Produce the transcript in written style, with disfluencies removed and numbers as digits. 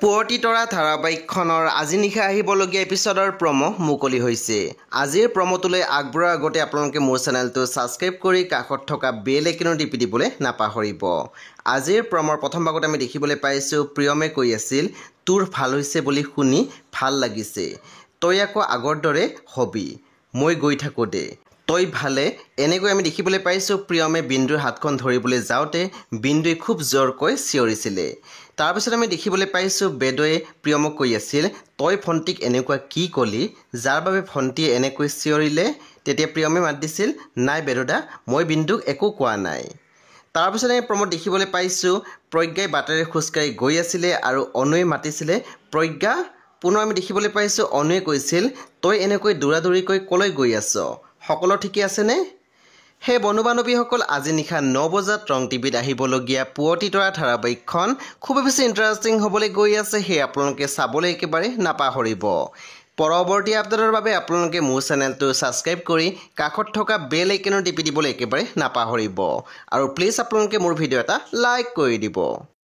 পুৱতি তৰা ধাৰাবাহিকখনৰ আজি নিশা আহিবলগীয়া এপিছডৰ প্ৰমো মুকলি হৈছে। আজিৰ প্ৰমোটোলৈ আগবঢ়াৰ আগতে আপোনালোকে মোৰ চেনেলটো ছাবস্ক্ৰাইব কৰি কাষত থকা বেল আইকনো টিপি দিবলৈ নাপাহৰিব। আজিৰ প্ৰমৰ প্ৰথম ভাগত আমি দেখিবলৈ পাইছোঁ প্ৰিয়মে কৈ আছিল, তোৰ ভাল হৈছে বুলি শুনি ভাল লাগিছে, তই আকৌ আগৰ দৰে হবি, মই গৈ থাকোঁ দে, তই ভালে। এনেকৈ আমি দেখিবলৈ পাইছোঁ প্ৰিয়মে বিন্দুৰ হাতখন ধৰিবলৈ যাওঁতে বিন্দুৱে খুব জোৰকৈ চিঞৰিছিলে। তাৰপিছত আমি দেখিবলৈ পাইছোঁ বেদৈয়ে প্ৰিয়মক কৈ আছিল, তই ভণ্টিক এনেকুৱা কি ক'লি যাৰ বাবে ভণ্টিয়ে এনেকৈ চিঞৰিলে। তেতিয়া প্ৰিয়মে মাত দিছিল, নাই বেদুদা, মই বিন্দুক একো কোৱা নাই। তাৰপিছত আমি প্ৰমোদ দেখিবলৈ পাইছোঁ প্ৰজ্ঞাই বাটেৰে খোজকাঢ়ি গৈ আছিলে আৰু অনুৱে মাতিছিলে, প্ৰজ্ঞা। পুনৰ আমি দেখিবলৈ পাইছোঁ অনুৱে কৈছিল, তই এনেকৈ দৌৰাদৌৰিকৈ ক'লৈ গৈ আছ, সকলো ঠিকে আছেনে? সেই বন্ধু বান্ধৱীসকল, আজি নিশা 9 বজাত ৰং টিভিত আহিবলগীয়া পুৱতি তৰা ধাৰাবাহিকখন খুবেই বেছি ইণ্টাৰেষ্টিং হ'বলৈ গৈ আছে। সেয়ে আপোনালোকে চাবলৈ একেবাৰে নাপাহৰিব। পৰৱৰ্তী আপডেটৰ বাবে আপোনালোকে মোৰ চেনেলটো ছাবস্ক্ৰাইব কৰি কাষত থকা বেল আইকনো টিপি দিবলৈ একেবাৰে নাপাহৰিব। আৰু প্লিজ আপোনালোকে মোৰ ভিডিঅ' এটা লাইক কৰি দিব।